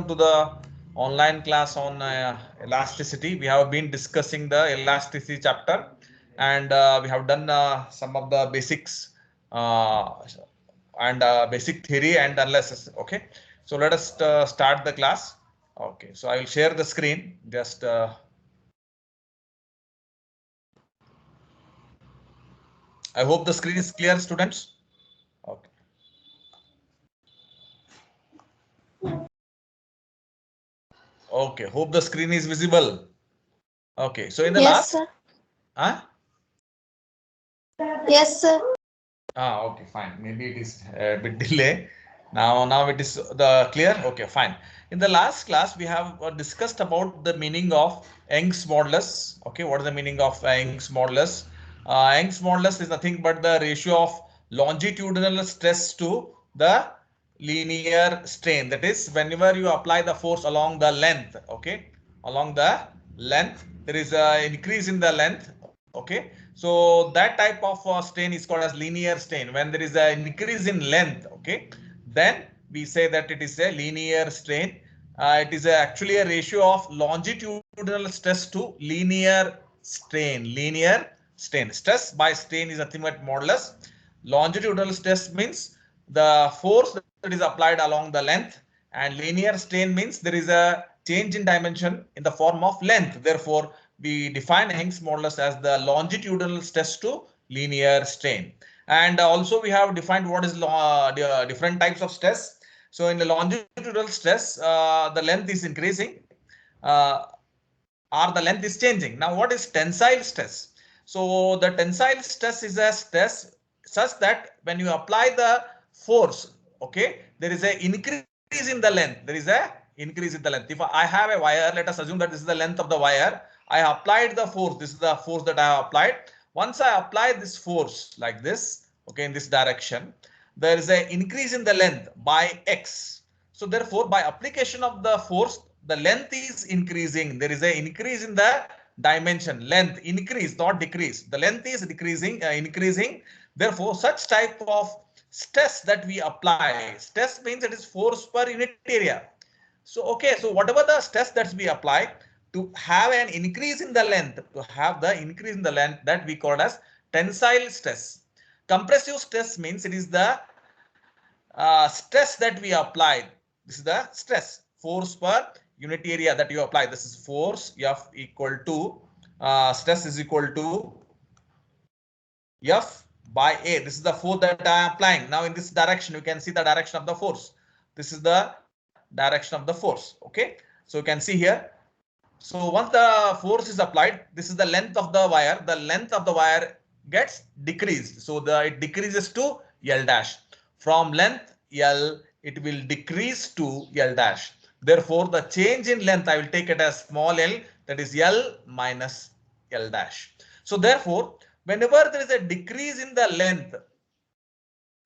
to the online class on elasticity. We have been discussing the elasticity chapter, and we have done some of the basics and basic theory and analysis. Okay, so let us start the class. Okay, so I will share the screen. Just I hope the screen is clear, students. Okay. Okay, hope the screen is visible. Okay, so in the Yes, last, sir. huh? Yes, sir. Okay, fine. Maybe it is a bit delay. Now it is the clear. Okay, fine. In the last class, we have discussed about the meaning of Young's modulus. Okay, what is the meaning of Young's modulus? Young's modulus is nothing but the ratio of longitudinal stress to the linear strain. That is, whenever you apply the force along the length, okay, along the length, there is a increase in the length. Okay, so that type of strain is called as linear strain. When there is an increase in length, okay, then we say that it is a linear strain. It is actually a ratio of longitudinal stress to linear strain. Linear strain. Stress by strain is nothing but modulus. Longitudinal stress means the force that is applied along the length, and linear strain means there is a change in dimension in the form of length. Therefore, we define Young's modulus as the longitudinal stress to linear strain. And also we have defined what is different types of stress. So in the longitudinal stress, the length is increasing uh, or the length is changing. Now, what is tensile stress? So the tensile stress is a stress such that when you apply the force, okay, there is an increase in the length. There is a increase in the length. If I have a wire, let us assume that this is the length of the wire. I applied the force. This is the force that I have applied. Once I apply this force like this, okay, in this direction, there is an increase in the length by x. So therefore, by application of the force, the length is increasing. There is an increase in the dimension. Length increase, not decrease. The length is decreasing, increasing. Therefore, such type of stress that we apply, stress means it is force per unit area. So, okay, so whatever the stress that we apply to have an increase in the length, to have the increase in the length, that we call as tensile stress. Compressive stress means it is the stress that we apply. This is the stress, force per unit area that you apply. This is force F equal to stress is equal to F by A. This is the force that I am applying. Now in this direction, you can see the direction of the force. This is the direction of the force. Okay, so you can see here. So once the force is applied, this is the length of the wire. The length of the wire gets decreased. So it decreases to L dash. From length L, it will decrease to L dash. Therefore, the change in length, I will take it as small l, that is L minus L dash. So therefore, whenever there is a decrease in the length,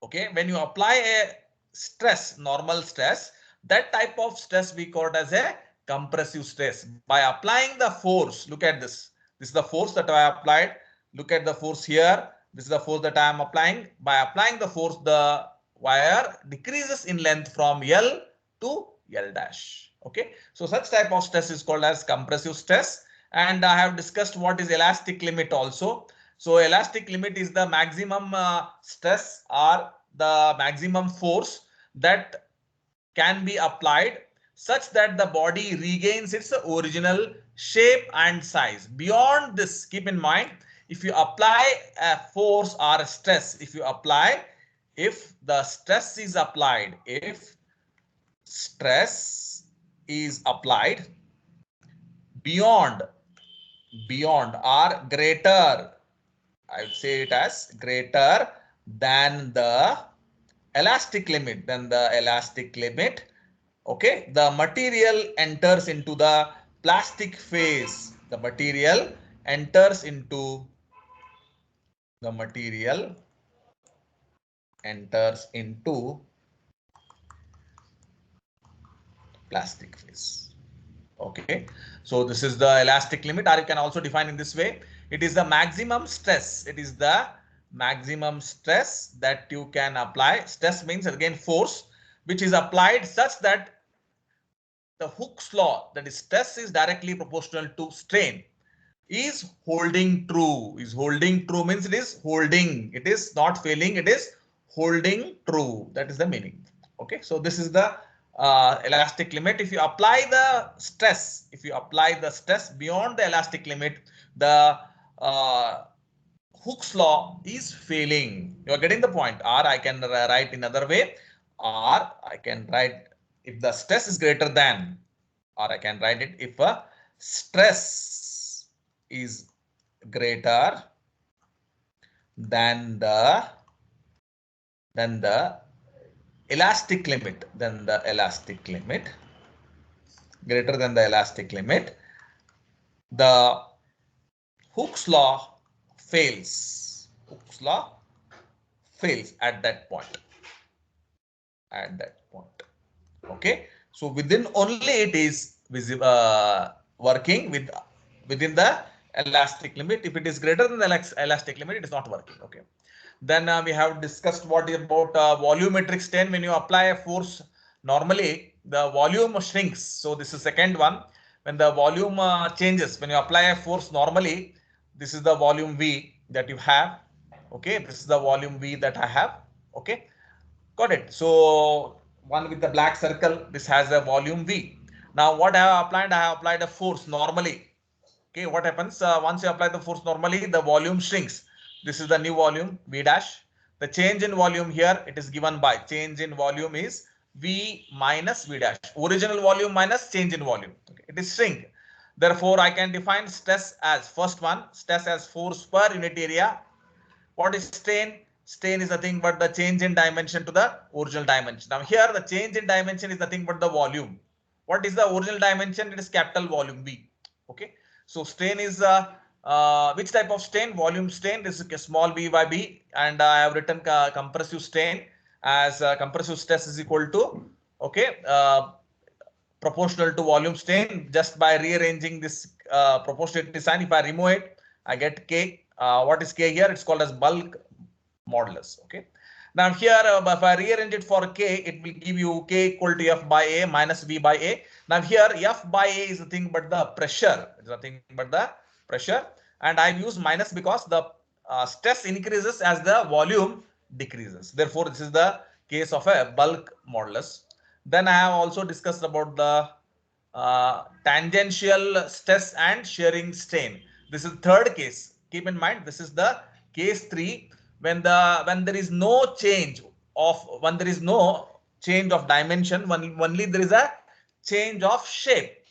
okay, when you apply a stress, normal stress, that type of stress we call it as a compressive stress. By applying the force, look at this. This is the force that I applied. Look at the force here. This is the force that I am applying. By applying the force, the wire decreases in length from L to L dash. Okay, so such type of stress is called as compressive stress. And I have discussed what is elastic limit also. So elastic limit is the maximum stress or the maximum force that can be applied such that the body regains its original shape and size. Beyond this, keep in mind, if you apply a force or a stress, if the stress is applied, if stress is applied beyond or greater, I would say it as greater than the elastic limit, okay, the material enters into the plastic phase. The material enters into plastic phase. Okay, so this is the elastic limit, or you can also define in this way. It is the maximum stress. It is the maximum stress that you can apply. Stress means again force, which is applied such that the Hooke's law, that is stress is directly proportional to strain, is holding true. Is holding true means it is holding. It is not failing. It is holding true. That is the meaning. Okay. So this is the elastic limit. If you apply the stress, beyond the elastic limit, the Hooke's law is failing. You are getting the point. Or I can write in another way. Or I can write if the stress is greater than, or I can write it if a stress is greater than the elastic limit, greater than the elastic limit, the Hooke's law fails. Hooke's law fails at that point. Okay. So within only it is visible, working within the elastic limit. If it is greater than the elastic limit, it is not working. Okay. Then we have discussed what is about volumetric strain. When you apply a force, normally the volume shrinks. So this is second one. When the volume changes, when you apply a force, normally this is the volume V that you have. Okay, this is the volume V that I have. Okay, got it. So one with the black circle, this has a volume V. Now what I have applied? I have applied a force normally. Okay, what happens once you apply the force normally, the volume shrinks. This is the new volume V dash. The change in volume here, it is given by change in volume is V minus V dash. Original volume minus change in volume. Okay, it is shrink. Therefore, I can define stress as first one, stress as force per unit area. What is strain? Strain is nothing but the change in dimension to the original dimension. Now here the change in dimension is nothing but the volume. What is the original dimension? It is capital volume V. Okay. So strain is which type of strain? Volume strain. This is small v by b, and I have written compressive strain as compressive stress is equal to proportional to volume strain. Just by rearranging this proportionality sign, if I remove it, I get K. What is K here? It's called as bulk modulus. Okay. Now here, if I rearrange it for K, it will give you K equal to F by A minus V by A. Now here, F by A is nothing but the pressure. It's nothing but the pressure. And I use minus because the stress increases as the volume decreases. Therefore, this is the case of a bulk modulus. Then I have also discussed about the tangential stress and shearing strain. This is third case. Keep in mind, this is the case 3 when there is no change of dimension, only there is a change of shape.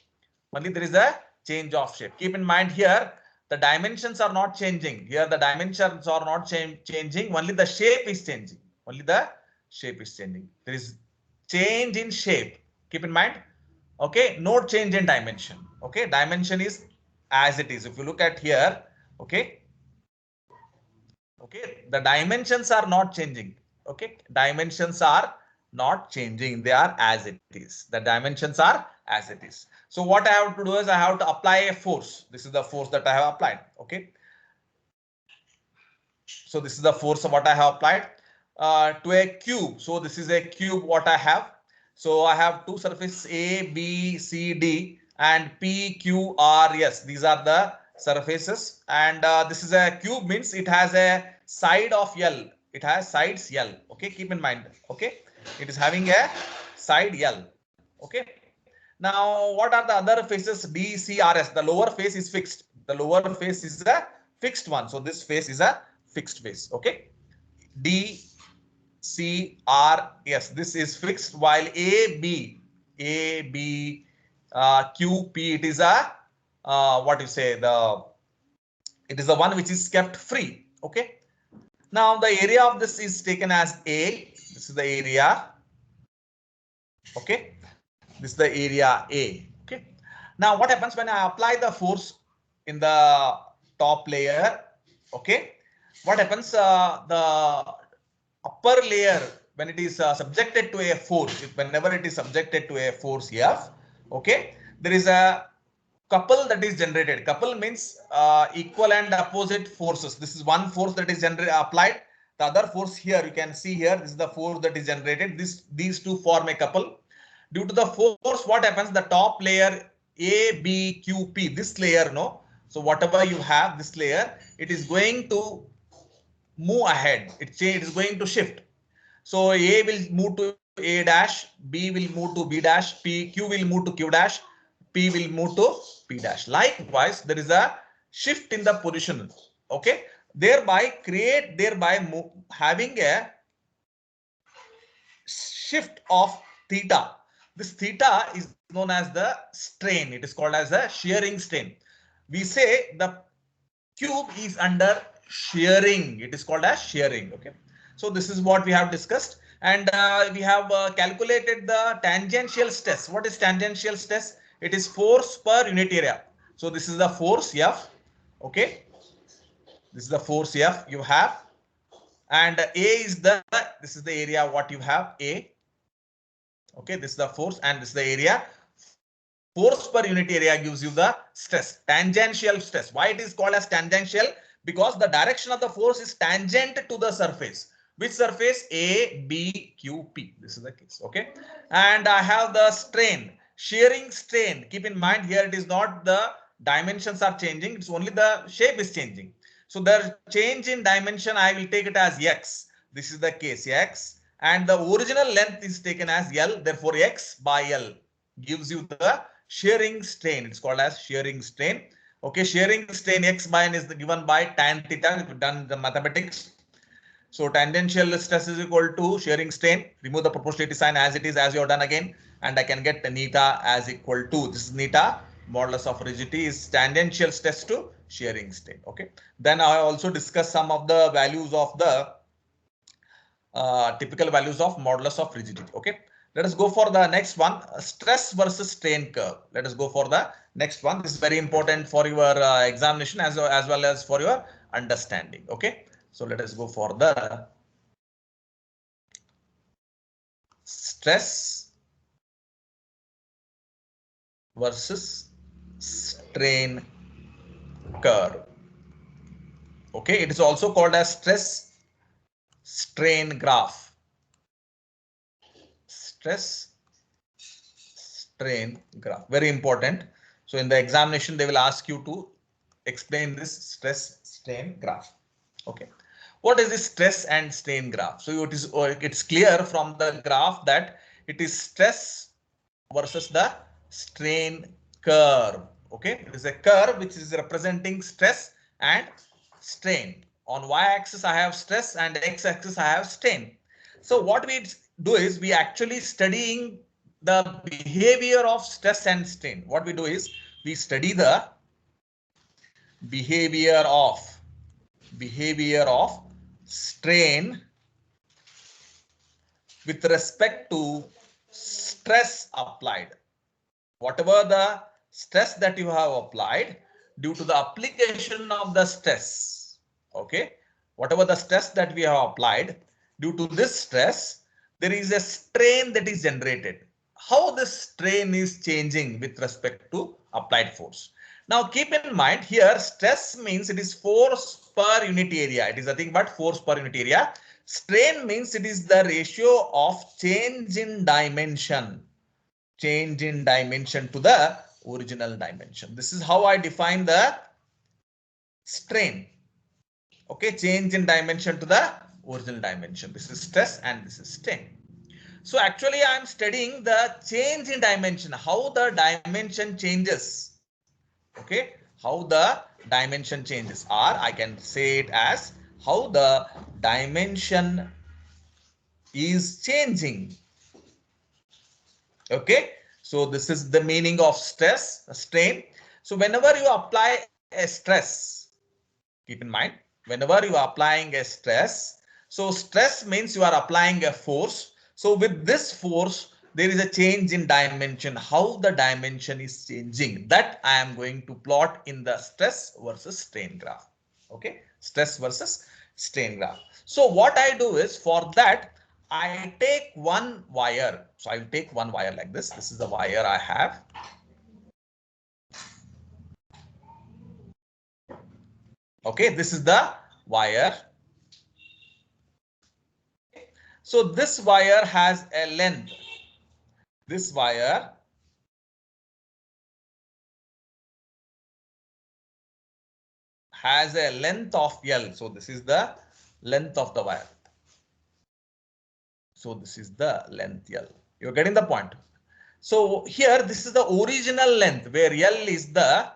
Only there is a change of shape. Keep in mind here, the dimensions are not changing. Here the dimensions are not changing. Only the shape is changing. Only the shape is changing. There is change in shape. Keep in mind. Okay, no change in dimension. Okay, dimension is as it is. If you look at here, okay, the dimensions are not changing. Okay, dimensions are not changing. They are as it is. The dimensions are as it is. So what I have to do is I have to apply a force. This is the force that I have applied. Okay. So this is the force of what I have applied to a cube. So this is a cube what I have. So I have two surfaces A, B, C, D and P, Q, R, S. These are the surfaces, and this is a cube means it has a side of L. It has sides L. Okay, keep in mind. Okay, it is having a side L. Okay. Now, what are the other faces? D, C, R, S. The lower face is fixed. The lower face is a fixed one. So this face is a fixed face. Okay. D, C, R, S. This is fixed, while A, B, Q, P. It is a what you say, it is the one which is kept free. Okay. Now the area of this is taken as A. This is the area. Okay. This is the area A. Okay. Now what happens when I apply the force in the top layer? Okay. What happens? The upper layer, when it is subjected to a force, whenever it is subjected to a force F, okay, there is a couple that is generated. Couple means equal and opposite forces. This is one force that is applied. The other force here, you can see here, this is the force that is generated. These two form a couple. Due to the force, what happens? The top layer A, B, Q, P, this layer, no. So whatever you have, this layer, it is going to move ahead. It is going to shift. So A will move to A dash, B will move to B dash, Q will move to Q dash, P will move to P dash. Likewise, there is a shift in the position. Okay, thereby having a shift of theta. This theta is known as the strain. It is called as a shearing strain. We say the cube is under shearing. It is called as shearing. Okay. So this is what we have discussed, and we have calculated the tangential stress. What is tangential stress? It is force per unit area. So this is the force F. Okay. This is the force F you have, and A is this is the area what you have A. Okay, this is the force and this is the area. Force per unit area gives you the stress, tangential stress. Why it is called as tangential? Because the direction of the force is tangent to the surface. Which surface? A, B, Q, P. This is the case. Okay. And I have the strain, shearing strain. Keep in mind here it is not the dimensions are changing. It's only the shape is changing. So the change in dimension, I will take it as X. This is the case X. And the original length is taken as L. Therefore, X by L gives you the shearing strain. It's called as shearing strain. Okay, shearing strain X by N is given by tan theta. If you've done the mathematics. So tangential stress is equal to shearing strain. Remove the proportionality sign as it is, as you have done again, and I can get the neta as equal to, this is neta, modulus of rigidity is tangential stress to shearing strain. Okay. Then I also discussed some of the values of the typical values of modulus of rigidity. Okay. Let us go for the next one, stress versus strain curve. Let us go for the next one. This is very important for your examination as well as for your understanding. Okay. So let us go for the stress versus strain curve. Okay. It is also called as stress strain graph. Stress strain graph, very important. So in the examination they will ask you to explain this stress strain graph. Okay, what is this stress and strain graph? So it's clear from the graph that it is stress versus the strain curve. Okay, it is a curve which is representing stress and strain. On y-axis I have stress and x-axis I have strain. So what we do is we actually studying the behavior of stress and strain. What we do is we study the behavior of strain with respect to stress applied. Whatever the stress that you have applied, due to the application of the stress, okay, whatever the stress that we have applied, due to this stress, there is a strain that is generated. How this strain is changing with respect to applied force. Now keep in mind here, stress means it is force per unit area. It is nothing but force per unit area. Strain means it is the ratio of change in dimension to the original dimension. This is how I define the strain. Okay, change in dimension to the original dimension. This is stress and this is strain. So actually I am studying the change in dimension, how the dimension changes. Okay, how the dimension changes, or I can say it as how the dimension is changing. Okay, so this is the meaning of stress, strain. So whenever you apply a stress, keep in mind, whenever you are applying a stress, so stress means you are applying a force. So with this force, there is a change in dimension. How the dimension is changing, that I am going to plot in the stress versus strain graph. Okay, stress versus strain graph. So what I do is, for that, I take one wire. So I will take one wire like this. This is the wire I have. Okay, this is the wire. So this wire has a length. This wire has a length of L. So this is the length of the wire. So this is the length L. You're getting the point. So here, this is the original length, where L is the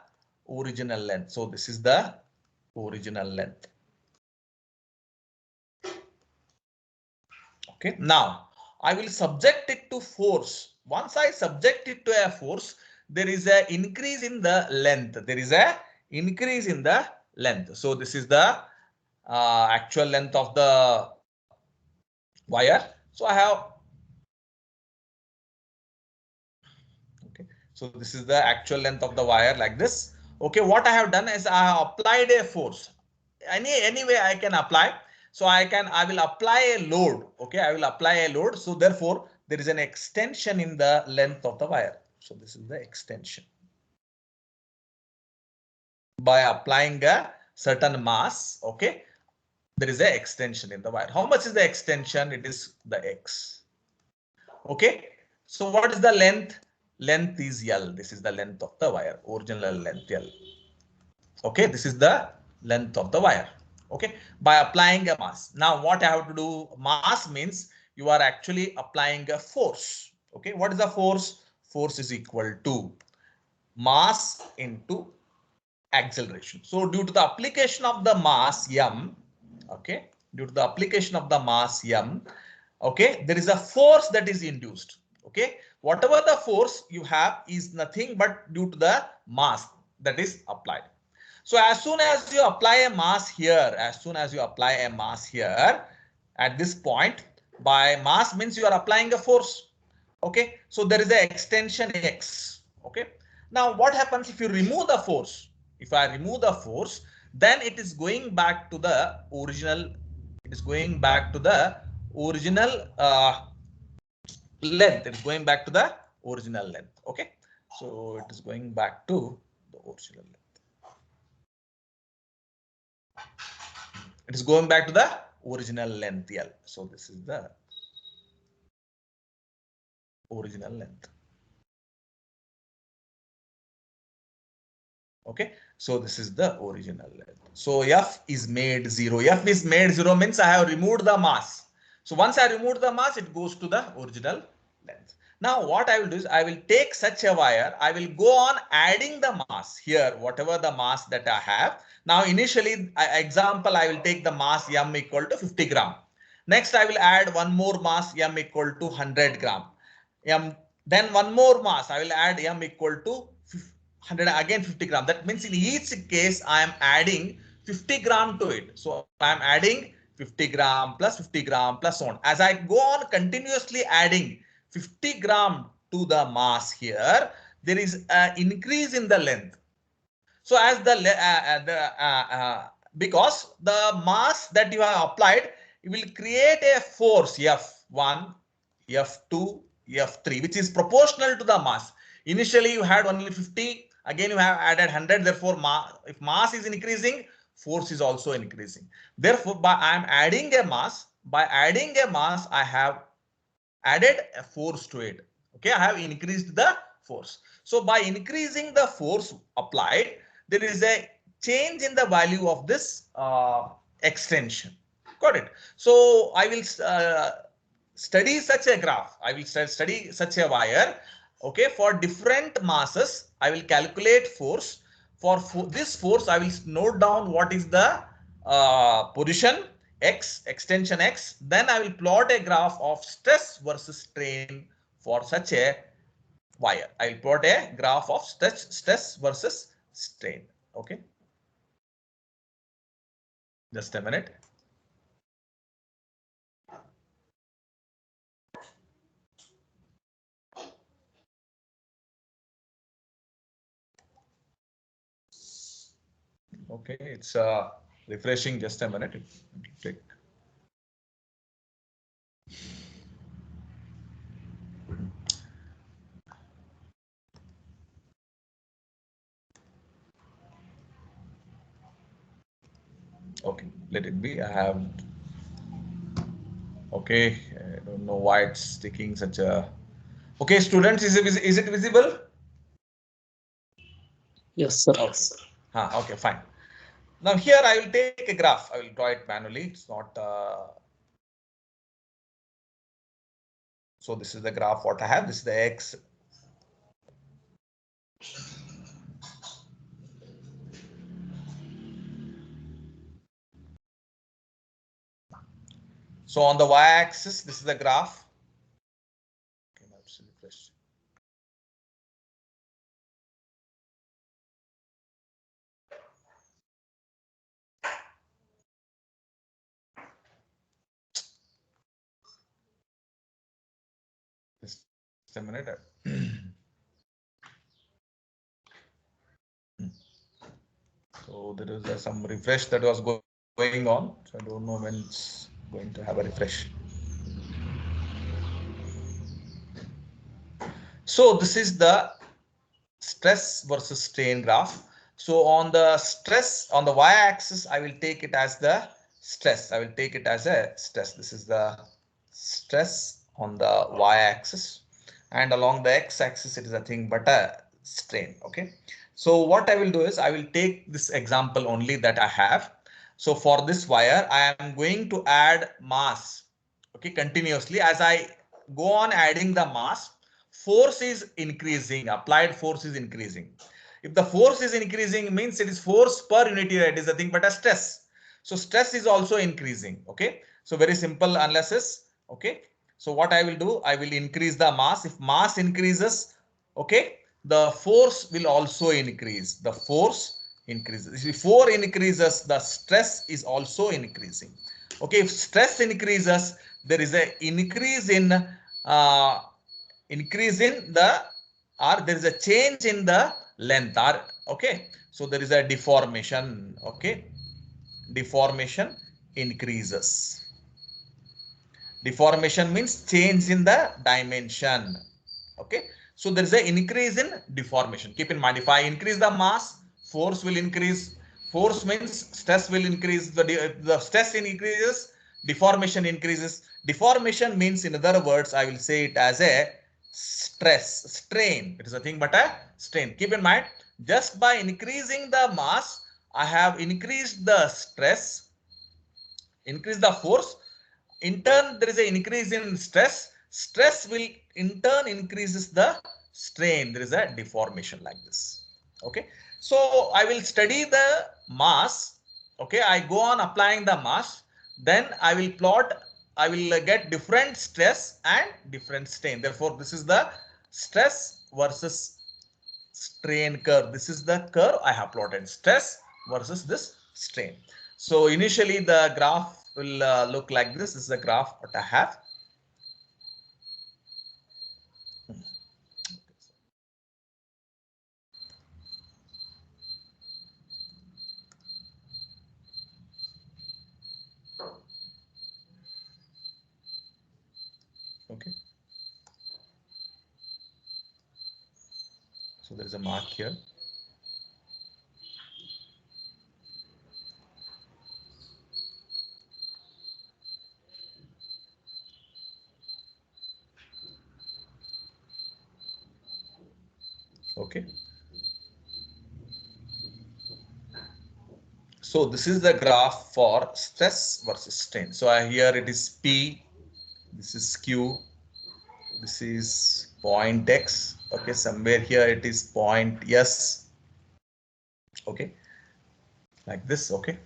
original length. So this is the original length. Okay. Now I will subject it to force. Once I subject it to a force, there is a increase in the length. There is a increase in the length. So this is the actual length of the wire. So I have, okay, so this is the actual length of the wire like this. Okay, what I have done is I have applied a force. Any way I can apply. So I will apply a load. Okay, I will apply a load. So therefore there is an extension in the length of the wire. So this is the extension. By applying a certain mass, okay, there is an extension in the wire. How much is the extension? It is the X. Okay. So what is the length? Length is L. This is the length of the wire, original length L. Okay, this is the length of the wire. Okay, by applying a mass. Now what I have to do? Mass means you are actually applying a force. Okay, what is the force? Force is equal to mass into acceleration. So due to the application of the mass M, okay, due to the application of the mass M, okay, there is a force that is induced. Okay, whatever the force you have is nothing but due to the mass that is applied. So as soon as you apply a mass here, at this point, by mass means you are applying a force. Okay, so there is an extension X. Okay, now what happens if you remove the force? If I remove the force, then it is going back to the original. It is going back to the original length. It is going back to the original length. Okay, so it is going back to the original length. It is going back to the original length L. So this is the original length. Okay, so this is the original length. So F is made 0. F is made 0 means I have removed the mass. So once I remove the mass, it goes to the original length. Now what I will do is I will take such a wire. I will go on adding the mass here, whatever the mass that I have. Now initially, example, I will take the mass M equal to 50 gram. Next, I will add one more mass M equal to 100 gram. Then one more mass, I will add M equal to 100, again 50 gram. That means in each case, I am adding 50 gram to it. So I am adding 50 gram plus 50 gram plus so on. As I go on continuously adding 50 gram to the mass here, there is an increase in the length. So as because the mass that you have applied, it will create a force F1, F2, F3, which is proportional to the mass. Initially, you had only 50. Again, you have added 100. Therefore, if mass is increasing, force is also increasing. Therefore, I am adding a mass. By adding a mass, I have added a force to it. Okay, I have increased the force. So by increasing the force applied, there is a change in the value of this extension. Got it? So I will study such a graph. I will study such a wire. Okay, for different masses, I will calculate force. For this force, I will note down what is the position X, extension X. Then I will plot a graph of stress versus strain for such a wire. I will plot a graph of stress versus strain. Okay. Just a minute. Okay, it's refreshing. Just a minute. Take. Okay, let it be. I have. Okay, I don't know why it's taking such a Okay, students, is it visible? Yes, sir. Okay. Okay, fine. Now here I will take a graph. I will draw it manually. It's not. So this is the graph what I have. This is the X. So on the y-axis, this is the graph. Okay, let's refresh. Just a minute. So there is some refresh that was going on. So I don't know when it's going to have a refresh. So this is the stress versus strain graph. So on the stress on the y-axis, I will take it as the stress. I will take it as a stress. This is the stress on the y-axis, and along the x-axis, it is a thing but a strain. Okay. So what I will do is I will take this example only that I have. So for this wire, I am going to add mass. Okay, continuously as I go on adding the mass, force is increasing, applied force is increasing. If the force is increasing, means it is force per unit area, it is nothing but a stress. So stress is also increasing. Okay, so very simple analysis. Okay, so what I will do, I will increase the mass. If mass increases, okay, the force will also increase. The force increases. If force increases, the stress is also increasing. Okay, if stress increases, there is a uh, increase in the, or there is a change in the length, or okay, so there is a deformation. Okay, deformation increases. Deformation means change in the dimension. Okay, so there is an increase in deformation. Keep in mind, if I increase the mass, force will increase. Force means stress will increase. The stress increases, deformation increases. Deformation means, in other words, I will say it as a strain. It is a thing but a strain. Keep in mind, just by increasing the mass, I have increased the stress, increase the force. In turn, there is an increase in stress. Stress will in turn increases the strain. There is a deformation like this. Okay, so I will study the mass. Okay, I go on applying the mass, then I will plot, I will get different stress and different strain. Therefore, this is the stress versus strain curve. This is the curve I have plotted, stress versus this strain. So initially the graph will look like this. This is the graph what I have. Okay, so there is a mark here. Okay, so this is the graph for stress versus strain. So here it is P, this is Q, this is point X. Okay, somewhere here it is point S. Okay, like this. Okay,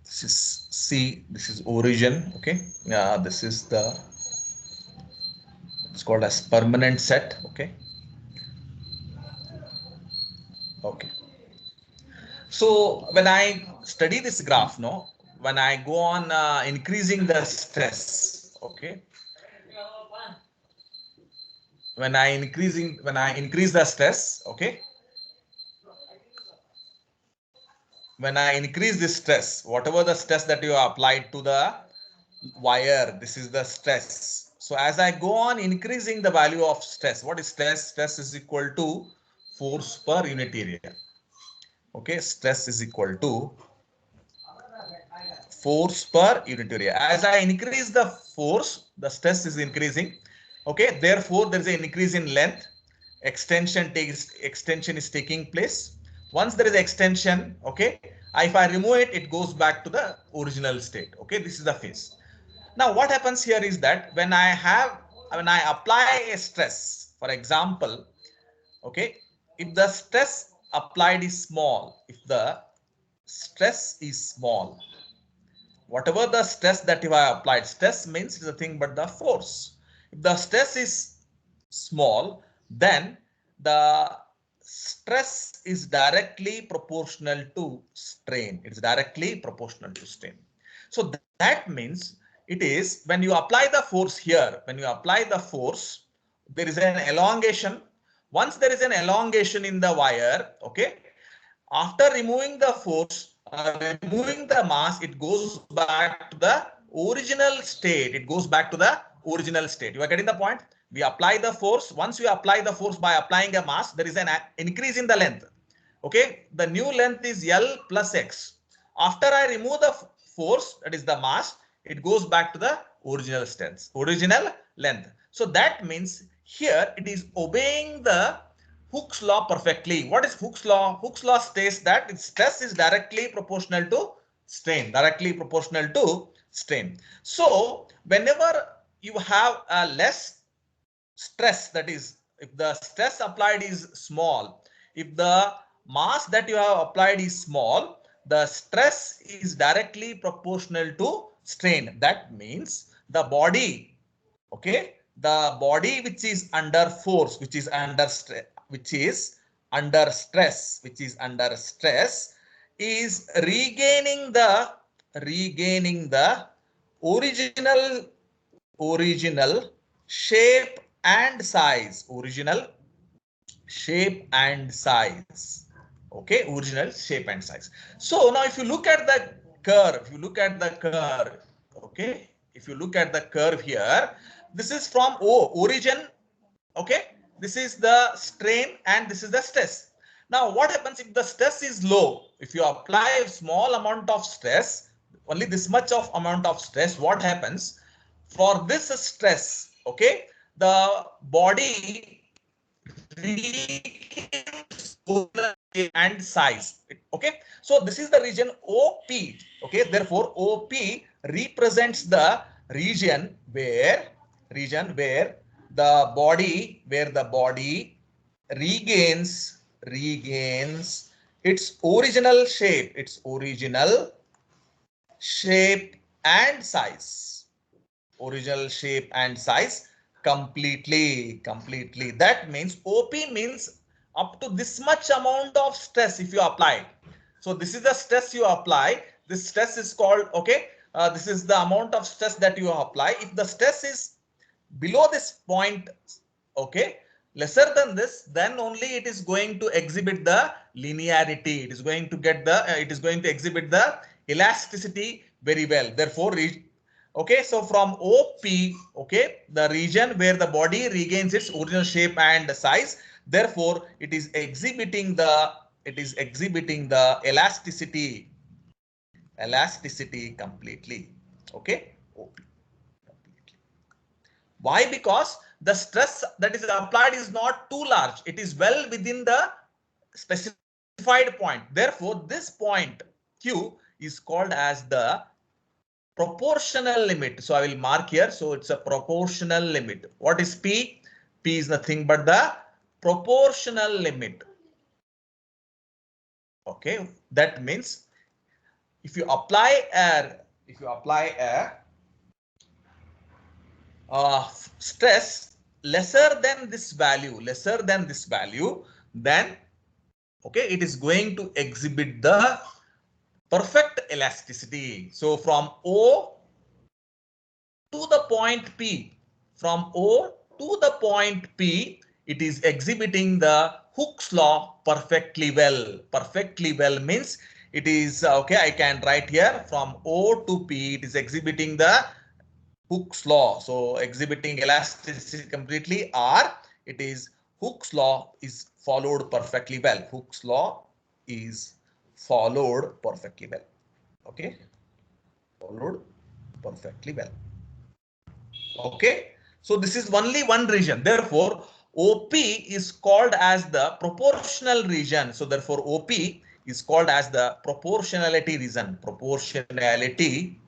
this is C, this is origin. Okay, this is the, it's called as permanent set. Okay, okay. So when I study this graph, no, when I go on increasing the stress, okay, when I increase the stress, okay, when I increase this stress, whatever the stress that you applied to the wire, this is the stress. So as I go on increasing the value of stress, what is stress? Stress is equal to force per unit area. Okay, stress is equal to force per unit area. As I increase the force, the stress is increasing. Okay, therefore there is an increase in length. Extension is taking place. Once there is extension, okay, if I remove it, it goes back to the original state. Okay, this is the phase. Now what happens here is that when I apply a stress, for example, okay, if the stress applied is small, if the stress is small, whatever the stress that you have applied, stress means is nothing but the force. If the stress is small, then the stress is directly proportional to strain. It's directly proportional to strain. So that means it is when you apply the force here, when you apply the force, there is an elongation. Once there is an elongation in the wire, okay, after removing the force, removing the mass, it goes back to the original state. It goes back to the original state. You are getting the point? We apply the force. Once you apply the force by applying a mass, there is an increase in the length. Okay, the new length is L plus X. After I remove the force, that is the mass, it goes back to the original stance, original length. So that means here it is obeying the Hooke's law perfectly. What is Hooke's law? Hooke's law states that stress is directly proportional to strain, directly proportional to strain. So whenever you have a less stress, that is, if the stress applied is small, if the mass that you have applied is small, the stress is directly proportional to strain. That means the body, okay, the body which is under force, which is under stress, is regaining the original shape and size, okay, original shape and size. So now if you look at the curve, okay, if you look at the curve here, this is from origin, okay, this is the strain and this is the stress. Now what happens if the stress is low? If you apply a small amount of stress, only this much of amount of stress, what happens for this stress? Okay, the body and size. Okay, so this is the region OP. Okay, therefore OP represents the region where the body regains its original shape and size, completely. That means OP means up to this much amount of stress if you apply. So this is the stress you apply. This stress is called, okay, this is the amount of stress that you apply. If the stress is below this point, okay, lesser than this, then only it is going to exhibit the linearity. It is going to exhibit the elasticity very well. Therefore, okay, so from OP, okay, the region where the body regains its original shape and size, therefore it is exhibiting the elasticity completely. Okay, OP. Why? Because the stress that is applied is not too large. It is well within the specified point. Therefore, this point Q is called as the proportional limit. So I will mark here. So it's a proportional limit. What is P? P is nothing but the proportional limit. Okay, that means if you apply a stress lesser than this value, then okay, it is going to exhibit the perfect elasticity. So from O to the point P, it is exhibiting the Hooke's law perfectly well. Perfectly well means it is okay. I can write here from O to P, it is exhibiting the Hooke's law. So exhibiting elasticity completely, or it is Hooke's law is followed perfectly well. Hooke's law is followed perfectly well. Okay, followed perfectly well. Okay, so this is only one region. Therefore, OP is called as the proportional region. So therefore, OP is called as the proportionality region. Proportionality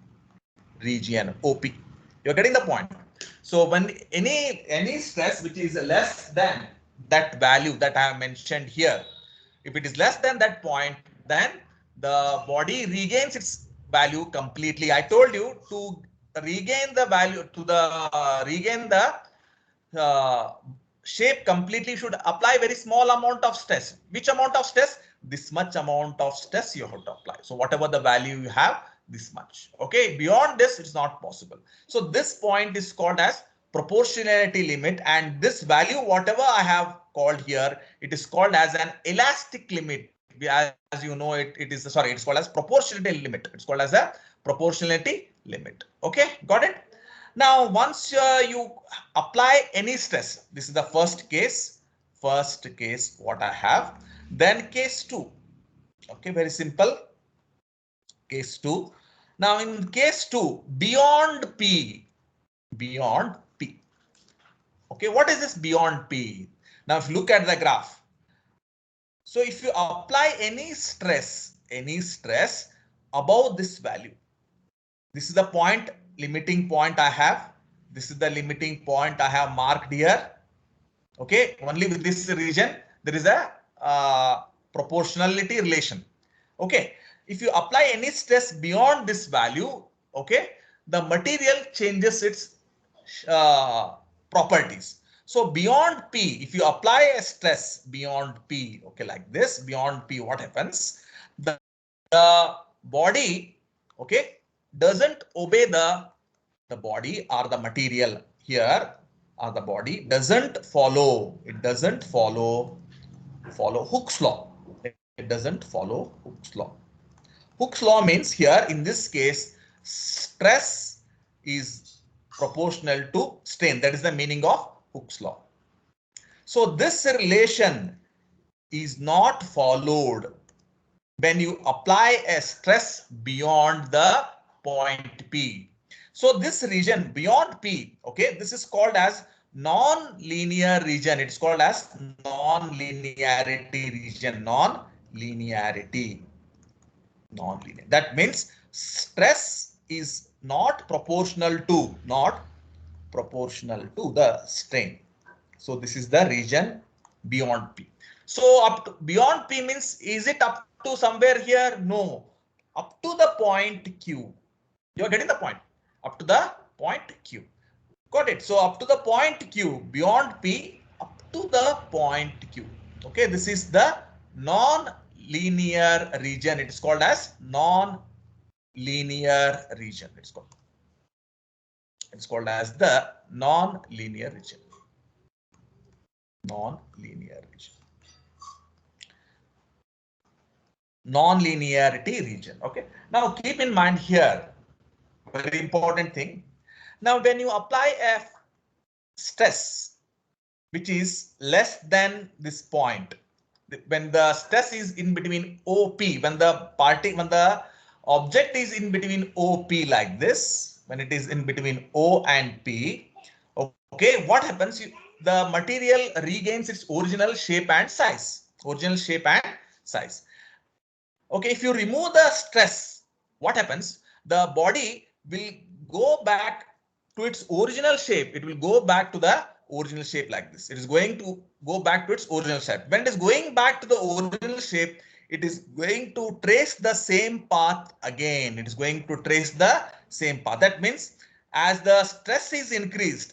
region, OP. You're getting the point. So when any stress which is less than that value that I have mentioned here, if it is less than that point, then the body regains its value completely. I told you to regain the value to the regain the uh, shape completely should apply very small amount of stress. Which amount of stress? This much amount of stress you have to apply. So whatever the value you have, this much. Okay, beyond this, it's not possible. So this point is called as proportionality limit, and this value, whatever I have called here, it is called as an elastic limit. As you know, it is sorry, it's called as proportionality limit. It's called as a proportionality limit. Okay, got it? Now, once you apply any stress, this is the first case what I have. Then case 2. Okay, very simple. Case 2. Now, in case 2, beyond P. Okay, what is this beyond P? Now, if you look at the graph, so if you apply any stress above this value, this is the point, limiting point I have. This is the limiting point I have marked here. Okay, only with this region, there is a proportionality relation. Okay, if you apply any stress beyond this value, okay, the material changes its properties. So beyond P, if you apply a stress beyond P, okay, like this, beyond P, what happens? The body, okay, doesn't obey the body or the material here, or the body doesn't follow. It doesn't follow Hooke's law. It doesn't follow Hooke's law. Hooke's law means here in this case, stress is proportional to strain. That is the meaning of Hooke's law. So this relation is not followed when you apply a stress beyond the point P. So this region beyond P, okay, this is called as non-linear region. It's called as non-linearity region. Non-linearity. That means stress is not proportional to the strain. So this is the region beyond P. So up to beyond P means, is it up to somewhere here? No, up to the point Q. You're getting the point. Up to the point Q. Got it. So up to the point Q, beyond P, up to the point Q. Okay, this is the non-linear region. It is called as non-linear region. It's called as the non-linear region. Non-linear region. Non-linearity region. Okay. Now keep in mind here, very important thing. Now when you apply a stress which is less than this point, when the stress is in between OP, when the object is in between OP like this, when it is in between O and P, okay, what happens? The material regains its original shape and size. Okay, if you remove the stress, what happens? The body will go back to its original shape. It will go back to the original shape like this. It is going to go back to its original shape. When it is going back to the original shape, it is going to trace the same path again. It is going to trace the same path. That means as the stress is increased,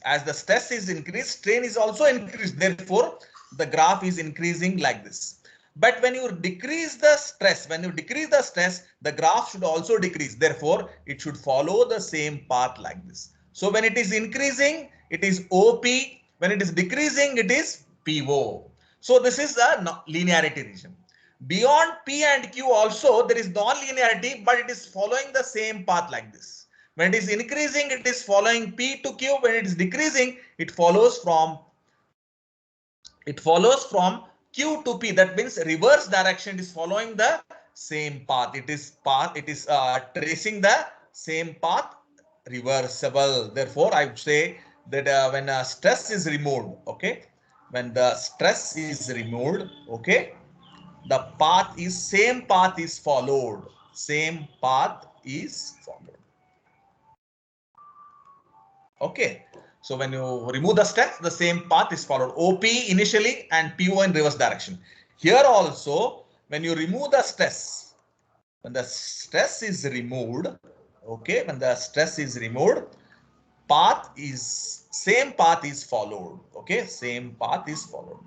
strain is also increased. Therefore, the graph is increasing like this. But when you decrease the stress, the graph should also decrease. Therefore, it should follow the same path like this. So when it is increasing, it is OP. When it is decreasing, it is PO. So this is a linearity region. Beyond P and Q also, there is non-linearity, but it is following the same path like this. When it is increasing, it is following P to Q. When it is decreasing, it follows from Q to P. That means reverse direction is following the same path. It is tracing the same path, reversible. Therefore, I would say that when stress is removed, okay, when the stress is removed, okay, the same path is followed. Same path is followed. Okay. So when you remove the stress, the same path is followed. OP initially and PO in reverse direction. Here also, when you remove the stress, when the stress is removed, okay, when the stress is removed, same path is followed. Okay, same path is followed.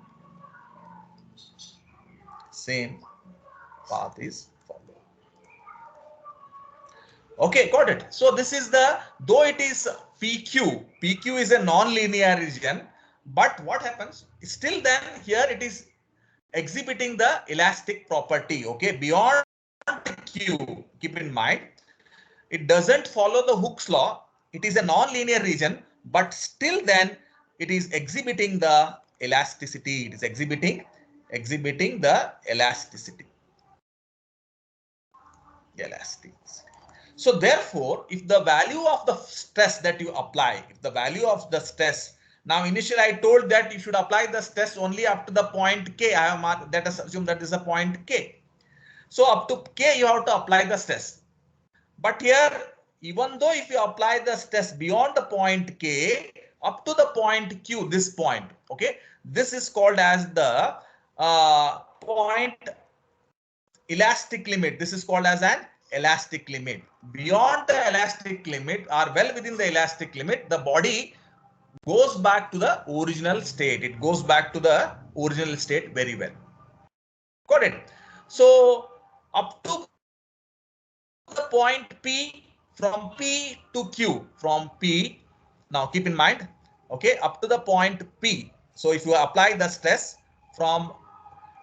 Same path is followed. Okay, got it. So this is though it is PQ is a non-linear region, but what happens? Still then here it is exhibiting the elastic property. Okay, beyond Q, keep in mind, it doesn't follow the Hooke's law. It is a non-linear region, but still then it is exhibiting the elasticity. It is exhibiting the elasticity. So therefore, if the value of the stress that you apply, if the value of the stress, now initially I told that you should apply the stress only up to the point K. I have marked, let us assume that is a point K. So up to K you have to apply the stress. But here, even though if you apply the stress beyond the point K up to the point Q, this point, okay, this is called as the point elastic limit. This is called as an elastic limit. Beyond the elastic limit or well within the elastic limit, the body goes back to the original state. It goes back to the original state very well. Got it? So up to the point P, from P to Q, from P, now keep in mind, okay, up to the point P. So if you apply the stress from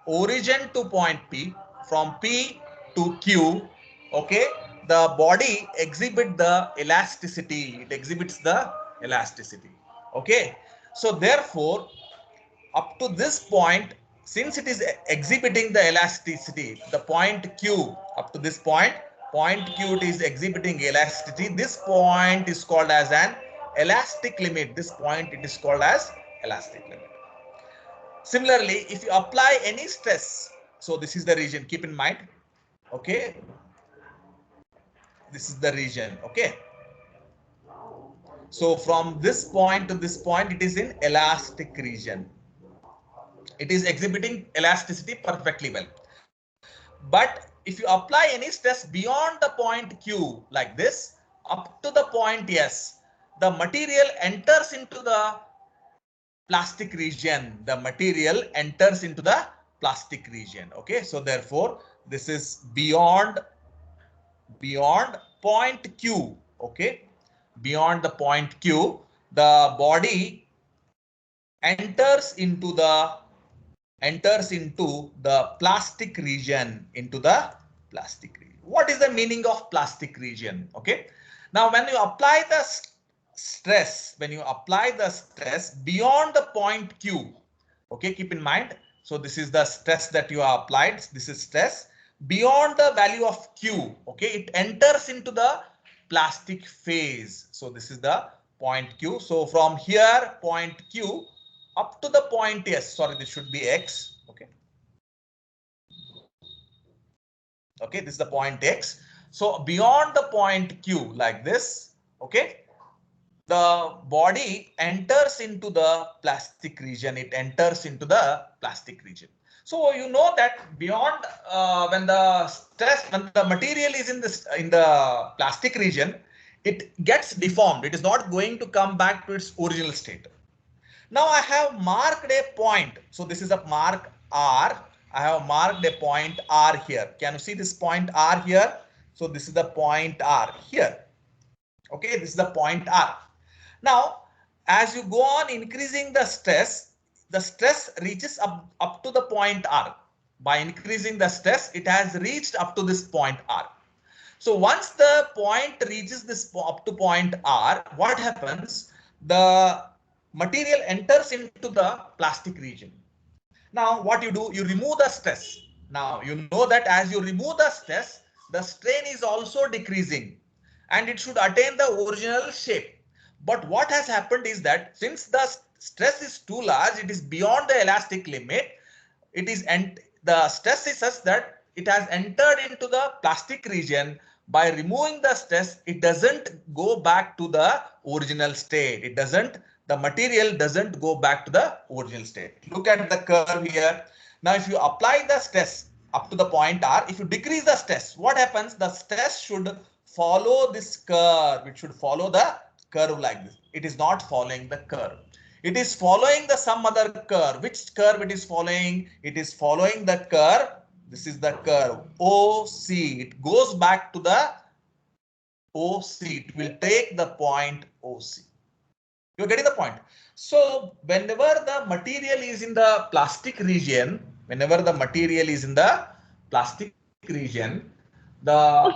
origin to point P, from P to Q, okay, the body exhibits the elasticity. It exhibits the elasticity. Okay. So therefore, up to this point, since it is exhibiting the elasticity, the point Q, up to this point Q, it is exhibiting elasticity. This point is called as an elastic limit. This point it is called as elastic limit. Similarly, if you apply any stress, so this is the region, keep in mind, okay, this is the region, okay. So from this point to this point, it is in elastic region. It is exhibiting elasticity perfectly well. But if you apply any stress beyond the point Q like this, up to the point S, the material enters into the plastic region. The material enters into the plastic region. Okay, so therefore this is beyond point Q. Okay, beyond the point Q, the body enters into the plastic region, What is the meaning of plastic region? Okay, now when you apply the stress, beyond the point Q, okay, keep in mind, so this is the stress that you have applied. This is stress beyond the value of Q. Okay, it enters into the plastic phase. So this is the point Q. So from here, point Q, up to the point S, sorry, this should be X. Okay. Okay, this is the point X. So beyond the point Q like this, okay, the body enters into the plastic region. It enters into the plastic region. So you know that beyond when the material is in the plastic region, it gets deformed. It is not going to come back to its original state. Now I have marked a point. So this is a mark R. I have marked a point R here. Can you see this point R here? So this is the point R here. Okay, this is the point R. Now, as you go on increasing the stress reaches up to the point R. By increasing the stress, it has reached up to this point R. So once the point reaches this up to point R, what happens? The material enters into the plastic region. Now what you do, you remove the stress. Now you know that as you remove the stress, the strain is also decreasing and it should attain the original shape. But what has happened is that since the stress is too large, it is beyond the elastic limit. It is, and the stress is such that it has entered into the plastic region. By removing the stress, it doesn't go back to the original state. It doesn't, the material doesn't go back to the original state. Look at the curve here. Now, if you apply the stress up to the point R, if you decrease the stress, what happens? The stress should follow this curve. It should follow the curve like this. It is not following the curve. It is following the some other curve. Which curve it is following? It is following the curve. This is the curve OC. It goes back to the OC. It will take the point OC. You're getting the point. So whenever the material is in the plastic region, whenever the material is in the plastic region, the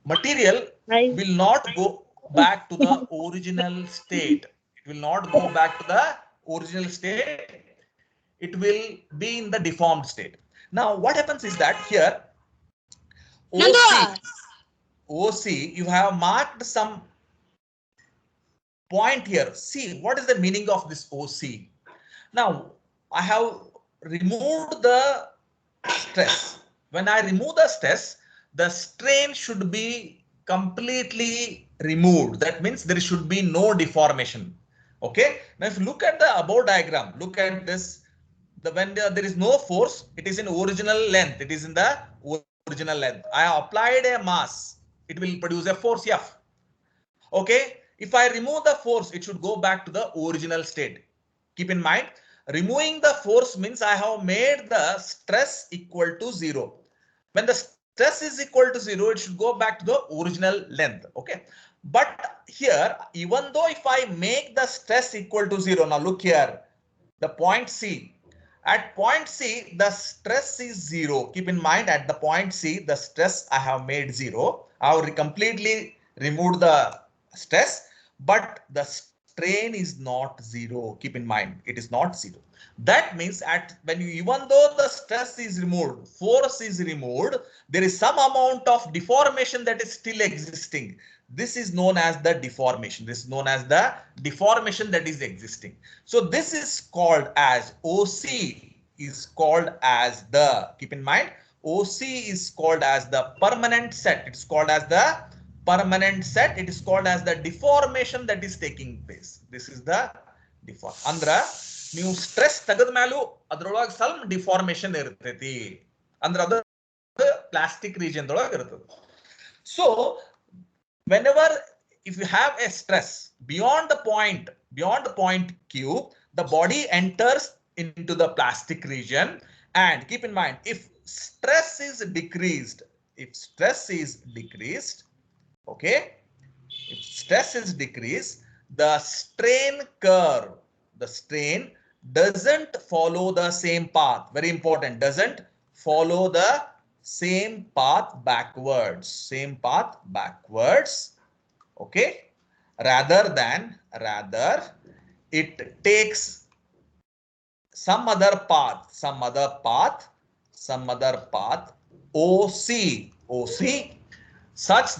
material will not go back to the original state. It will not go back to the original state. It will be in the deformed state. Now what happens is that here OC, you have marked some point here. See, what is the meaning of this OC? Now I have removed the stress. When I remove the stress, the strain should be completely removed. That means there should be no deformation. Okay. Now, if you look at the above diagram, look at this. When there is no force, it is in original length. It is in the original length. I have applied a mass. It will produce a force F. Okay. If I remove the force, it should go back to the original state. Keep in mind, removing the force means I have made the stress equal to 0. When the stress is equal to 0, it should go back to the original length. Okay. But here, even though if I make the stress equal to 0, now look here, the point C. At point C, the stress is 0. Keep in mind, at the point C, the stress I have made 0. I have completely removed the stress, but the strain is not 0. Keep in mind, it is not 0. That means at when you, even though the stress is removed, force is removed, there is some amount of deformation that is still existing. This is known as the deformation. This is known as the deformation that is existing. So this is called as OC is called as the, keep in mind, OC is called as the permanent set. It's called as the permanent set. It is called as the deformation that is taking place. This is the deform. Andra, ನೀವು stress ತೆಗೆದ ಮೇಲೂ ಅದ್ರೊಳಗೆ ಸ್ವಲ್ಪ deformation ಇರ್ತೈತಿ. ಅಂದ್ರೆ ಅದು plastic region ಒಳಗೆ ಇರ್ತದೆ. So whenever if you have a stress beyond the point Q, the body enters into the plastic region. And keep in mind, if stress is decreased, okay, if stress is decreased, the strain curve, the strain doesn't follow the same path. Very important, doesn't follow the same path backwards. Okay, rather it takes some other path, OC, such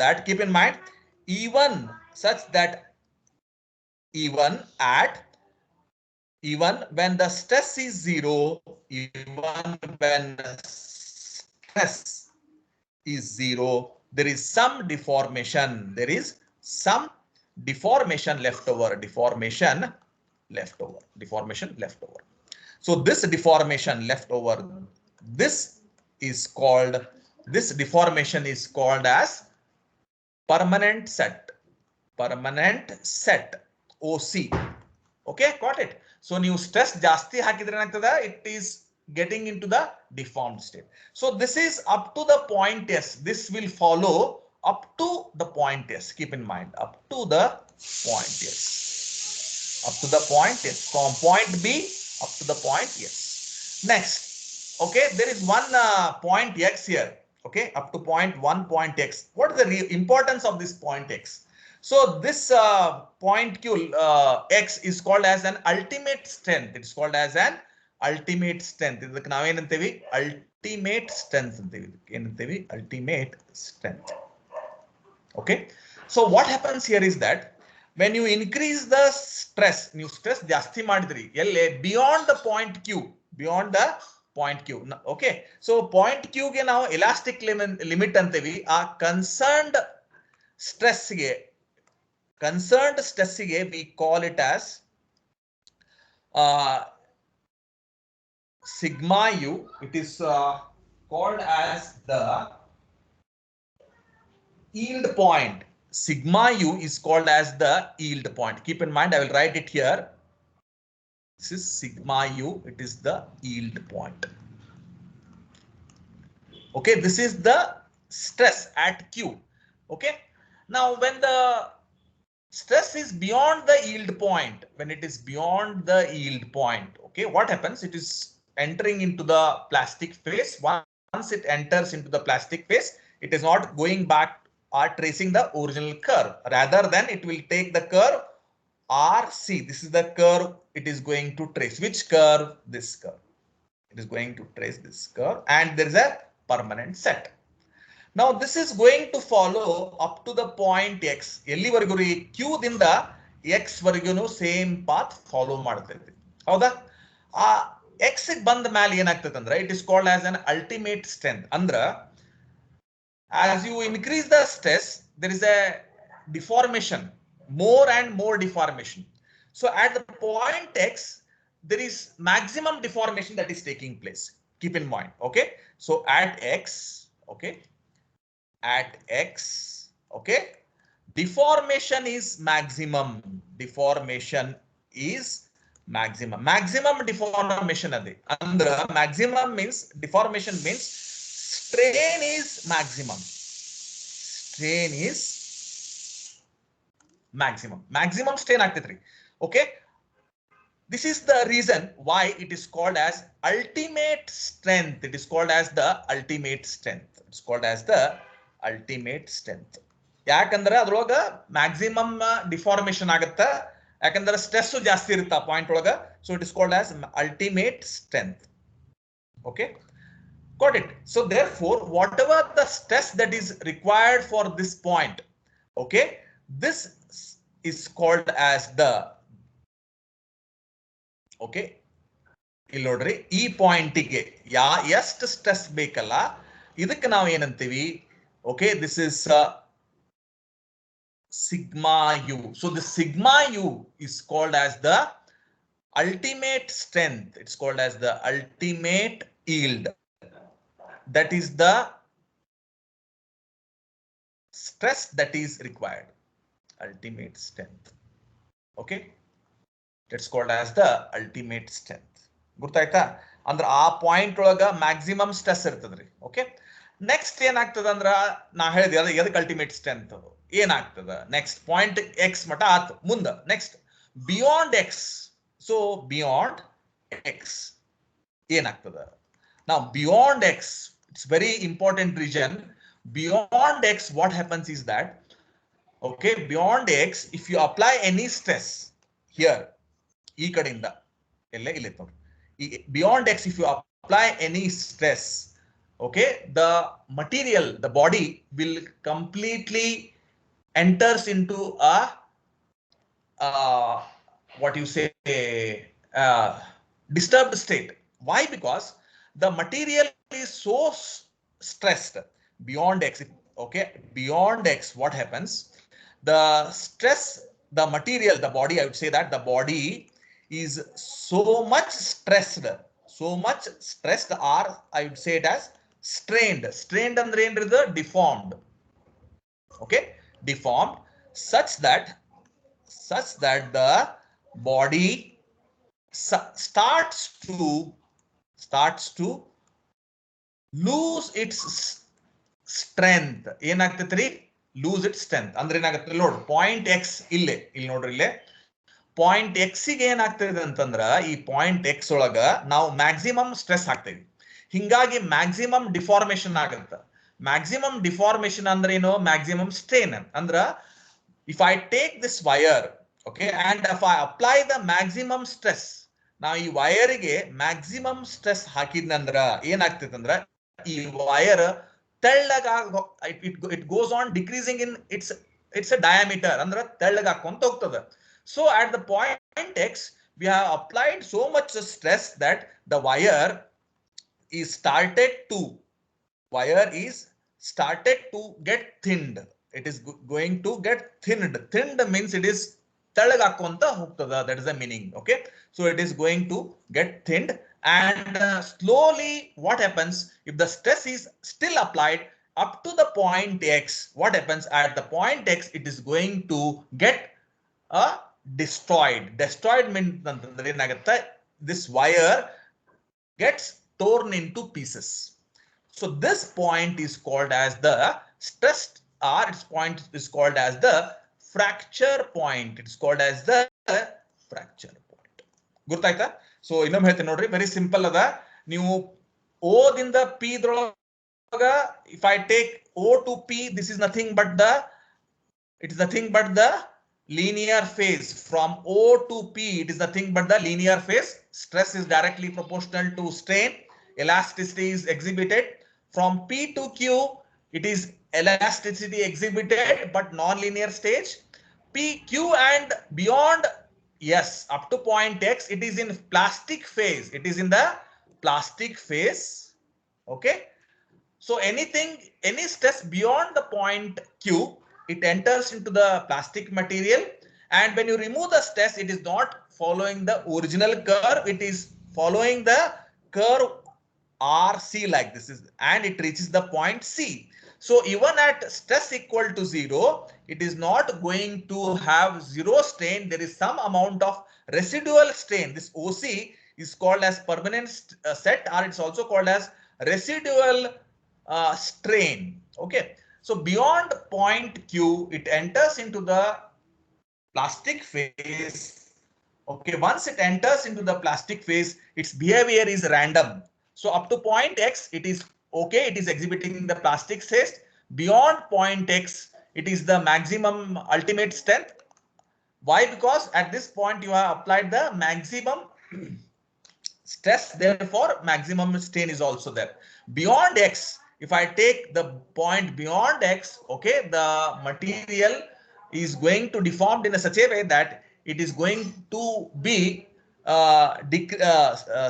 that keep in mind, even when the stress is 0, there is some deformation. Left over. So this deformation left over, this deformation is called as permanent set, OC. Okay, got it? So new stress ಜಾಸ್ತಿ ಹಾಕಿದ್ರೆ ಏನಾಗ್ತದೆ, it is getting into the deformed state. So this is up to the point S. This will follow up to the point S. Keep in mind, up to the point S. From point B up to the point S. Next, okay, there is one point X here. Okay, up to point 1 point x. What is the importance of this point x? So this point q x is called as an ultimate strength. It's called as an ultimate strength. ಇದಕ್ಕೆ ನಾವೇನಂತೀವಿ ultimate strength ಅಂತೀವಿ. ಇದಕ್ಕೆ ಏನಂತೀವಿ ultimate strength. Okay, so what happens here is that when you increase the stress, ನೀವು stress ಜಾಸ್ತಿ ಮಾಡಿದ್ರಿ ಎಲ್ಲೇ beyond the point q, beyond the point q. Okay, so point q ಗೆ ನಾವು elastic limit ಅಂತೀವಿ. ಆ concerned stress ಗೆ we call it as sigma u. It is called as the yield point. Sigma u is called as the yield point. Keep in mind, I will write it here. This is sigma u. It is the yield point. Okay, this is the stress at q. Okay, now when the stress is beyond the yield point, when it is beyond the yield point, okay, what happens? It is entering into the plastic phase. Once it enters into the plastic phase, it is not going back or tracing the original curve. Rather than it will take the curve RC. This is the curve it is going to trace. Which curve? This curve. It is going to trace this curve, and there is a permanent set. Now this is going to follow up to the point x. ಎಲ್ಲಿವರೆಗೂ ರೀ? q ದಿಂದ x ವರೆಗೂ same path follow ಮಾಡ್ತೈತಿ. ಹೌದಾ? ಆ x ಗೆ ಬಂದ ಮೇಲೆ ಏನಾಗ್ತದೆ ಅಂದ್ರೆ it is called as an ultimate strength. ಅಂದ್ರ as you increase the stress, there is a deformation, more and more deformation. So at the point x, there is maximum deformation that is taking place. Keep in mind. Okay, so at x, okay, at x, okay, deformation is maximum. Deformation is maximum. Maximum deformation adi. Andra maximum means, deformation means strain is maximum. Strain is maximum. Maximum strain ಆಗ್ತೈತ್ರಿ. Okay, this is the reason why it is called as ultimate strength. It is called as the ultimate strength. It's called as the ultimate strength. ಯಾಕಂದ್ರೆ ಅದ್ರೊಳಗ maximum deformation ಆಗುತ್ತೆ. ಯಾಕಂದ್ರೆ stress ಜಾಸ್ತಿ ಇರುತ್ತೆ ಆ point ಒಳಗ. So it is called as ultimate strength. Okay, got it. So therefore, whatever the stress that is required for this point, okay, this is called as the, okay, ಇಲ್ಲಿ ನೋಡ್ರಿ ಈ ಪಾಯಿಂಟಿಗೆ ಎಷ್ಟು ಸ್ಟ್ರೆಸ್ ಬೇಕಲ್ಲ ಇದಕ್ಕೆ ನಾವು ಏನಂತೀವಿ? Okay, this is sigma u. So the sigma u is called as the ultimate strength. It's called as the ultimate yield. That is the stress that is required. Ultimate strength. Okay, that's called as the ultimate strength. ಗುರ್ತಾಯ್ತಾ? ಅಂದ್ರೆ ಆ point ಒಳಗ maximum stress ಇರ್ತದ್ರಿ. Okay, next ಏನಾಗ್ತದ ಅಂದ್ರ ನಾ ಹೇಳಿದೆ ಅದಕ್ಕೆ ultimate strength ಏನಾಗ್ತದ? ನೆಕ್ಸ್ಟ್ ಪಾಯಿಂಟ್ ಎಕ್ಸ್ ಮಟ ಆತು. ಮುಂದ next beyond X. So beyond X ಏನಾಗ್ತದ? ನಾವು beyond X, it's very important region. Beyond x, what happens is that, okay, beyond x, if you apply any stress here, ee kadinda elle ile ನೋಡಿ, beyond x, if you apply any stress, okay, the material, the body will completely enters into a what you say disturbed state. Why? Because the material is so stressed beyond x. Okay, beyond x, what happens? The stress, the material, the body, I would say that the body is so much stressed, or I would say it as strained. Strained andre enridu deformed. Okay, deformed such that the body starts to lose its strength. ಏನಾಗ್ತೈತ್ರಿ? Lose it strength. ಅಂದ್ರೆ ಏನಾಗುತ್ತೆ ನೋಡಿ, point X ಇಲ್ಲಿ ನೋಡ್ರಿ, ಇಲ್ಲೇ point X ಗೆ ಏನಾಗ್ತದೆ ಅಂತಂದ್ರ ಈ ಪಾಯಿಂಟ್ ಎಕ್ಸ್ ಒಳಗ ನಾವು ಮ್ಯಾಕ್ಸಿಮಮ್ ಸ್ಟ್ರೆಸ್ ಹಾಕ್ತೇವಿ. ಹಿಂಗಾಗಿ ಮ್ಯಾಕ್ಸಿಮಮ್ ಡಿಫಾರ್ಮೇಶನ್ ಆಗುತ್ತೆ. maximum deformation andre maximum strain andra if I take this wire, okay, and if I apply the maximum stress, now ee wire ge maximum stress hakidnandra enagtite andra ee wire tellaga it goes on decreasing in its a diameter andra tellaga hakonta hogtade. So at the point X we have applied so much stress that the wire is started to get thinned. It is going to get thinned. Thinned means it is talagakonta hogtada. That is the meaning. Okay, so it is going to get thinned, and slowly what happens if the stress is still applied up to the point X? What happens at the point X? It is going to get destroyed. Destroyed means this wire gets torn into pieces. So this point is called as the stressed, or its point is called as the fracture point. It is called as the fracture point. Gurtaita? So innom ಹೇಳ್ತೀನಿ ನೋಡ್ರಿ, very simple ಅದ. ನೀವು O ದಿಂದ P ಇದ್ರೊಳಗ if I take O to P, this is nothing but the linear phase. From O to P, it is nothing but the linear phase. Stress is directly proportional to strain. Elasticity is exhibited. From P to Q, it is elasticity exhibited but non-linear stage. P, Q and beyond, yes, up to point X, it is in plastic phase. It is in the plastic phase. Okay. So any stress beyond the point Q, it enters into the plastic material. And when you remove the stress, it is not following the original curve. It is following the curve RC like this, and it reaches the point C. So even at stress equal to 0, it is not going to have zero strain. There is some amount of residual strain. This OC is called as permanent set, or it's also called as residual strain. Okay. So beyond point Q, it enters into the plastic phase. Okay. Once it enters into the plastic phase, its behavior is random. So up to point X, it is okay. It is exhibiting the plastic phase. Beyond point X, it is the maximum ultimate strength. Why? Because at this point you have applied the maximum stress. Therefore, maximum strain is also there. Beyond X, if I take the point beyond X, okay, the material is going to deformed in such a way that it is going to be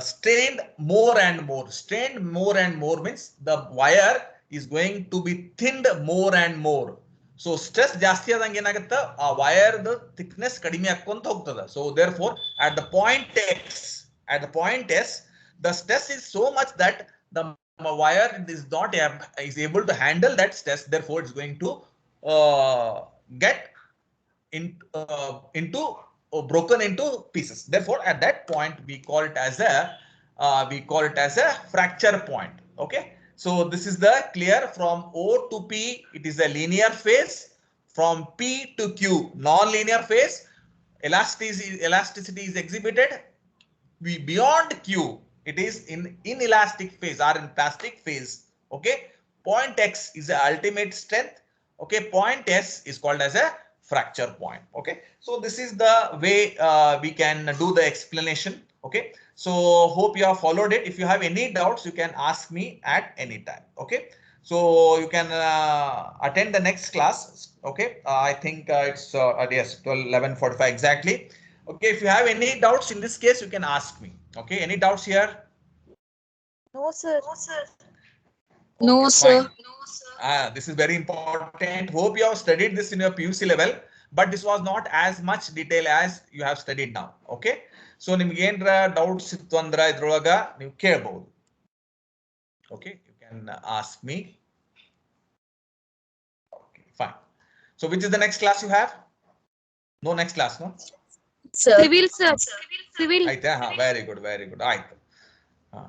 strained more and more. Strained more and more means the wire is going to be thinned more and more. So stress ಜಾಸ್ತಿ ಆದಂಗೆ ಏನಾಗುತ್ತೆ, ಆ wire thickness ಕಡಿಮೆ ಆಕ್ಕೊಂತ ಹೋಗ್ತದೆ. So therefore at the point S, the stress is so much that the wire is able to handle that stress. Therefore it's going to get into broken into pieces. Therefore at that point we call it as a fracture point. Okay. So this is the clear. From O to P, it is a linear phase. From P to Q, non-linear phase. Elasticity is exhibited. Beyond Q, it is in inelastic phase or in plastic phase. Okay. Point X is the ultimate strength. Okay. Point S is called as a fracture point. Okay. So this is the way we can do the explanation. Okay. So hope you have followed it. If you have any doubts, you can ask me at any time. Okay. So you can attend the next class. Okay. I think it's yes, 11:45 exactly. Okay. If you have any doubts in this case, you can ask me. Okay. Any doubts here? No, sir. Okay, no, sir. This is very important. Hope you have studied this in your PUC level, but this was not as much detail as you have studied now. Okay. So ನಿಮ್ಗೆ ಏನರ doubts ಇತ್ತು ಅಂದ್ರೆ ಇದ್ರೊಳಗ ನೀವು ಕೇಳಬಹುದು. Okay, you can ask me. Okay, fine. So which is the next class you have? No next class, no? Civil, sir. Civil. ಆಯ್ತಾ? ಹಾ, very good, very good. ಆಯ್ತು. ಹಾ.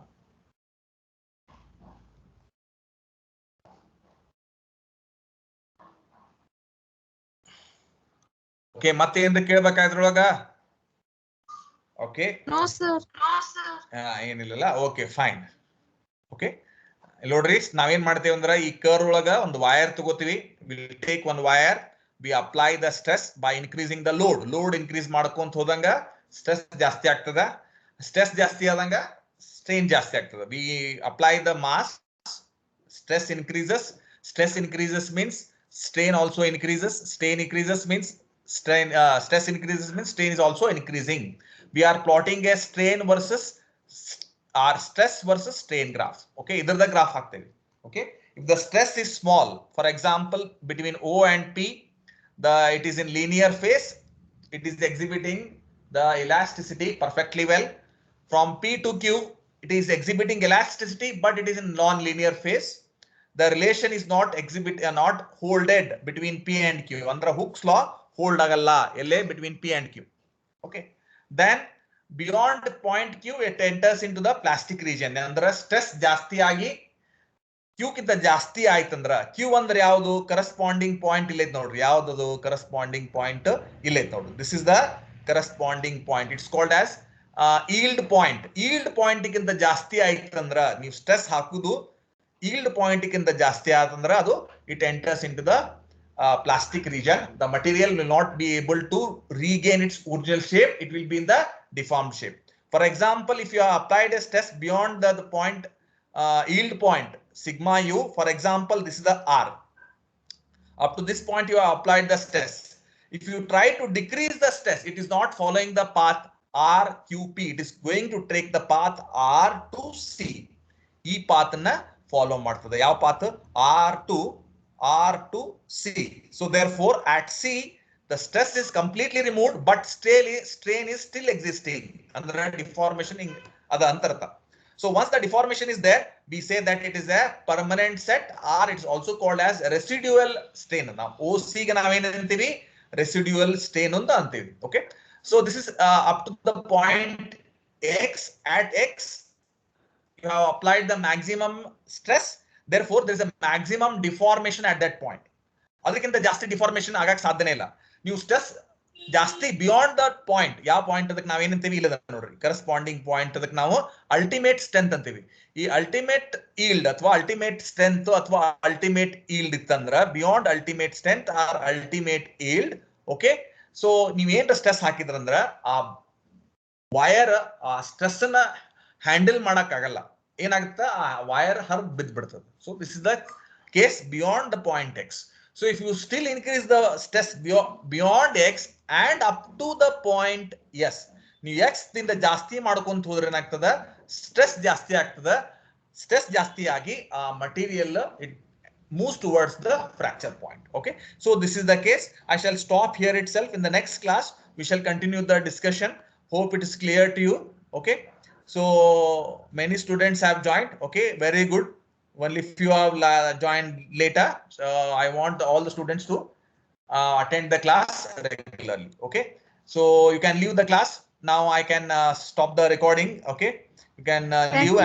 Okay, ಮತ್ತೆ ಏನ್ರ ಕೇಳಬೇಕಾ ಇದ್ರೊಳಗ? Okay. No, sir. ಏನಿಲ್ಲಲ್ಲ. Okay, fine. Okay. ನೋಡ್ರಿ ನಾವೇನ್ ಮಾಡ್ತೇವೆ ಅಂದ್ರೆ ಈ ಕರ್ವ್ ಒಳಗ ಒಂದು ವೈರ್ ತಗೋತೀವಿ. Will take one wire, V apply the stress by increasing the load increase ಮಾಡ್ಕೊಂತ ಹೋದಂಗ ಸ್ಟ್ರೆಸ್ ಜಾಸ್ತಿ ಆಗ್ತದ. ಸ್ಟ್ರೆಸ್ ಜಾಸ್ತಿ ಆದಂಗ ಸ್ಟ್ರೈನ್ ಜಾಸ್ತಿ ಆಗ್ತದ. We apply the mass, stress increases means strain also increases. Strain increases means stress increases means strain is also increasing. We are plotting a strain versus or stress versus strain graph. Okay, either the graph hakteve. Okay, if the stress is small, for example between O and P, it is in linear phase, it is exhibiting the elasticity perfectly well. From P to Q, it is exhibiting elasticity, but it is in non-linear phase. The relation is not not holded between P and Q. Andra Hooke's law hold agalla LA between P and Q. Okay. Then beyond point Q, it enters into the plastic region. Andra stress jasti agi Q kinta jasti aitandra Q andre yavadu corresponding point illait nodri. Yavadu corresponding point illait nodri. This is the corresponding point. It's called as yield point. Yield point kinta jasti aitandra ನೀವು stress ಹಾಕುದು yield point kinta jasti ಆತಂದ್ರ ಅದು it enters into the plastic region. The material will not be able to regain its original shape. It will be in the deformed shape. For example, if you have applied a stress beyond the point yield point sigma u, for example this is the R. Up to this point you have applied the stress. If you try to decrease the stress, it is not following the path RQP. It is going to take the path R to C. ಈ path na follow ಮಾಡ್ತದೆ. ಯಾವ path? R to C. So therefore at C the stress is completely removed, but strain is still existing. Andre deformation ada antartha. So once the deformation is there, we say that it is a permanent set, or it's also called as residual strain. Now OC ga naven antivi residual strain anta antivi. Okay, so this is up to the point X. At X you have applied the maximum stress, therefore there is a maximum deformation at that point. ಅದಕ್ಕಿಂತ ಜಾಸ್ತಿ deformation ಆಗಕ್ಕೆ ಸಾಧ್ಯನೇ ಇಲ್ಲ. ನೀವು stress ಜಾಸ್ತಿ beyond that point, ಯಾವ point ಅದಕ್ಕೆ ನಾವೇನಂತೀವಿ ಇಲ್ಲ ನೋಡ್ರಿ, ಕರೆಸ್ಪಾಂಡಿಂಗ್ ಪಾಯಿಂಟ್ ಅದಕ್ಕೆ ನಾವು ಅಲ್ಟಿಮೇಟ್ ಸ್ಟ್ರೆಂತ್ ಅಂತೀವಿ. ಈ ಅಲ್ಟಿಮೇಟ್ ಈಲ್ಡ್ ಅಥವಾ ಅಲ್ಟಿಮೇಟ್ ಸ್ಟ್ರೆಂತ್ ಅಥವಾ ಅಲ್ಟಿಮೇಟ್ ಈಲ್ಡ್ ಇತ್ತಂದ್ರ beyond ultimate strength R ultimate yield. Okay, so ನೀವೇನ್ ಸ್ಟ್ರೆಸ್ ಹಾಕಿದ್ರಂದ್ರ ಆ ವೈರ್ ಆ ಸ್ಟ್ರೆಸ್ ನ ಹ್ಯಾಂಡಲ್ ಮಾಡಕ್ ಆಗಲ್ಲ, ಏನಾಗುತ್ತೆ ಆ ವೈರ್ ಹರಿದು ಬಿದ್ದು ಬಿಡ್ತದೆ. So this is the case beyond the point X. So if you still increase the stress beyond X and up to the point S, ನೀವು X ದಿಂದ ಜಾಸ್ತಿ ಮಾಡ್ಕೊಂತ ಹೋದ್ರೆ ಏನಾಗ್ತದ, ಸ್ಟ್ರೆಸ್ ಜಾಸ್ತಿ ಆಗ್ತದ. ಸ್ಟ್ರೆಸ್ ಜಾಸ್ತಿ ಆಗಿ ಆ material it moves towards the fracture point. Okay, so this is the case. I shall stop here itself. In the next class we shall continue the discussion. Hope it is clear to you. Okay, so many students have joined. Okay, very good. Only if you have joined later, I want all the students to attend the class regularly. Okay, so you can leave the class now. I can stop the recording. Okay, you can leave.